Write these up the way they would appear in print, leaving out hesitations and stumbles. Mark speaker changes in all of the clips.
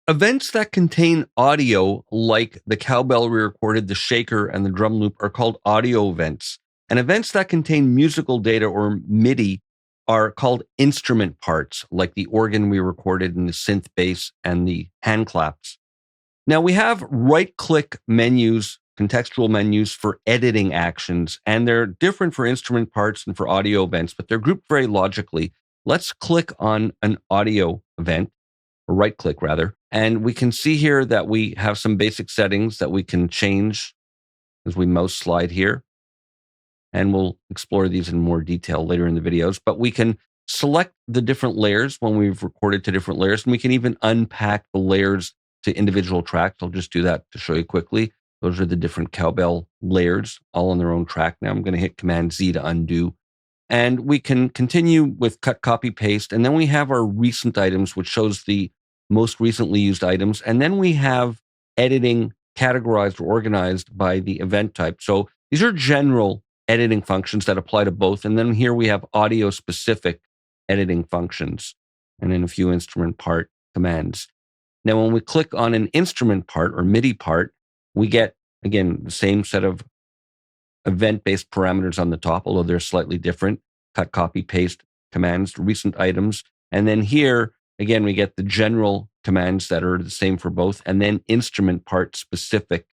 Speaker 1: Events that contain audio, like the cowbell we recorded, the shaker, and the drum loop, are called audio events. And events that contain musical data or MIDI are called instrument parts, like the organ we recorded and the synth bass and the hand claps. Now we have right-click menus, contextual menus for editing actions, and they're different for instrument parts and for audio events, but they're grouped very logically. Let's click on an audio event, or right-click rather, and we can see here that we have some basic settings that we can change as we mouse slide here. And we'll explore these in more detail later in the videos, but we can select the different layers when we've recorded to different layers, and we can even unpack the layers to individual tracks. I'll just do that to show you quickly. Those are the different cowbell layers, all on their own track. Now I'm going to hit Command Z to undo. And we can continue with cut, copy, paste. And then we have our recent items, which shows the most recently used items. And then we have editing categorized or organized by the event type. So these are general editing functions that apply to both. And then here we have audio specific editing functions and then a few instrument part commands. Now, when we click on an instrument part or MIDI part, we get, again, the same set of event-based parameters on the top, although they're slightly different. Cut, copy, paste commands, recent items. And then here, again, we get the general commands that are the same for both, and then instrument part specific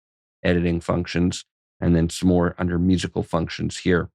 Speaker 1: editing functions, and then some more under musical functions here.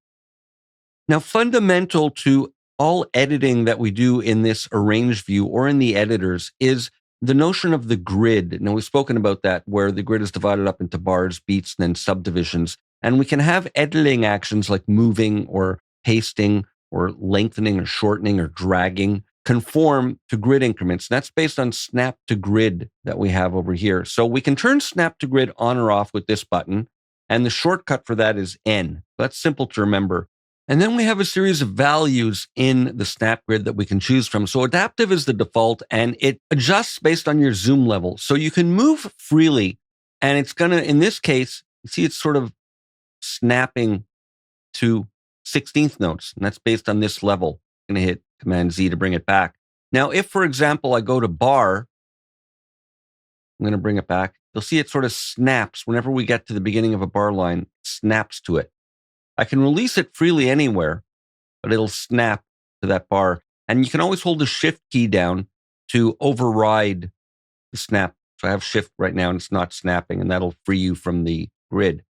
Speaker 1: Now, fundamental to all editing that we do in this arrange view or in the editors is the notion of the grid. Now, we've spoken about that, where the grid is divided up into bars, beats, and then subdivisions. And we can have editing actions like moving or pasting or lengthening or shortening or dragging conform to grid increments. And that's based on snap to grid that we have over here. So we can turn snap to grid on or off with this button. And the shortcut for that is N. That's simple to remember. And then we have a series of values in the snap grid that we can choose from. So adaptive is the default, and it adjusts based on your zoom level. So you can move freely, and it's going to, in this case, you see it's sort of snapping to 16th notes, and that's based on this level. I'm going to hit Command Z to bring it back. Now, if, for example, I go to bar, I'm going to bring it back. You'll see it sort of snaps whenever we get to the beginning of a bar line, snaps to it. I can release it freely anywhere, but it'll snap to that bar. And you can always hold the Shift key down to override the snap. So I have Shift right now and it's not snapping, and that'll free you from the grid.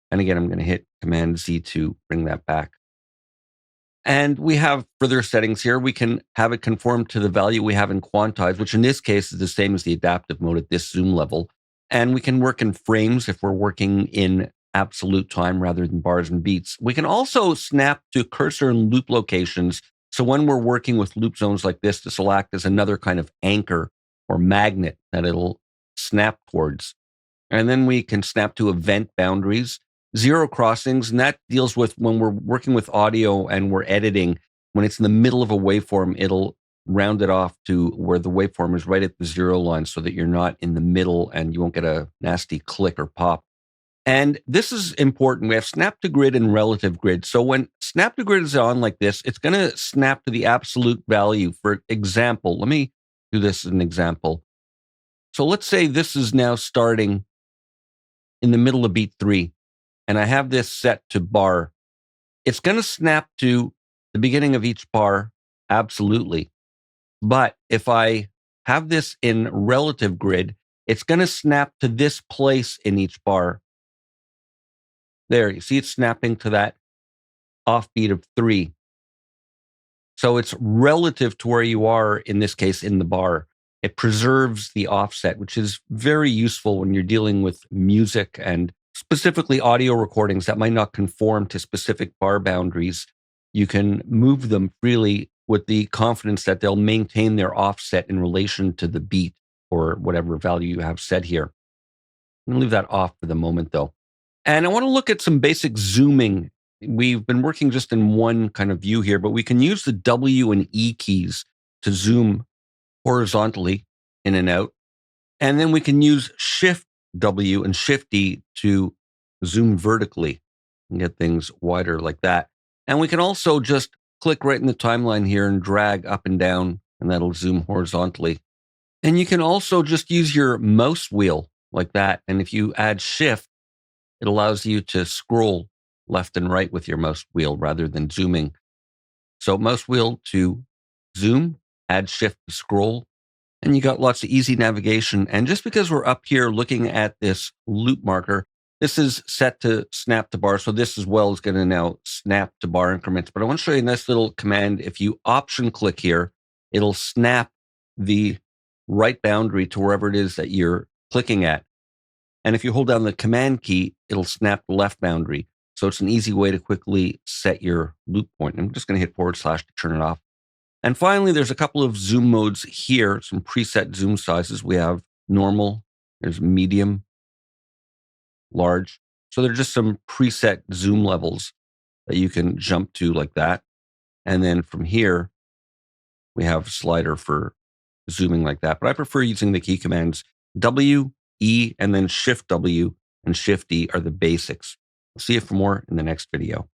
Speaker 1: And again, I'm going to hit Command Z to bring that back. And we have further settings here. We can have it conform to the value we have in quantize, which in this case is the same as the adaptive mode at this zoom level. And we can work in frames if we're working in absolute time rather than bars and beats. We can also snap to cursor and loop locations. So when we're working with loop zones like this will act as another kind of anchor or magnet that it'll snap towards. And then we can snap to event boundaries, zero crossings, and that deals with when we're working with audio and we're editing. When it's in the middle of a waveform, it'll round it off to where the waveform is right at the zero line so that you're not in the middle and you won't get a nasty click or pop. And this is important. We have snap to grid and relative grid. So when snap to grid is on like this, it's going to snap to the absolute value. For example, let me do this as an example. So let's say this is now starting in the middle of beat 3, and I have this set to bar. It's going to snap to the beginning of each bar, absolutely. But if I have this in relative grid, it's going to snap to this place in each bar. There, you see it's snapping to that offbeat of 3. So it's relative to where you are, in this case, in the bar. It preserves the offset, which is very useful when you're dealing with music and specifically audio recordings that might not conform to specific bar boundaries. You can move them freely with the confidence that they'll maintain their offset in relation to the beat or whatever value you have set here. I'm going to leave that off for the moment, though. And I want to look at some basic zooming. We've been working just in one kind of view here, but we can use the W and E keys to zoom horizontally in and out. And then we can use Shift W and Shift E to zoom vertically and get things wider like that. And we can also just click right in the timeline here and drag up and down, and that'll zoom horizontally. And you can also just use your mouse wheel like that. And if you add shift, it allows you to scroll left and right with your mouse wheel rather than zooming. So mouse wheel to zoom, add shift to scroll, and you got lots of easy navigation. And just because we're up here looking at this loop marker, this is set to snap to bar. So this as well is going to now snap to bar increments. But I want to show you a nice little command. If you option click here, it'll snap the right boundary to wherever it is that you're clicking at. And if you hold down the command key, it'll snap the left boundary. So it's an easy way to quickly set your loop point. I'm just going to hit / to turn it off. And finally, there's a couple of zoom modes here, some preset zoom sizes. We have normal, there's medium, large. So they're just some preset zoom levels that you can jump to like that. And then from here, we have a slider for zooming like that. But I prefer using the key commands W, E, and then Shift W and Shift E are the basics. I'll see you for more in the next video.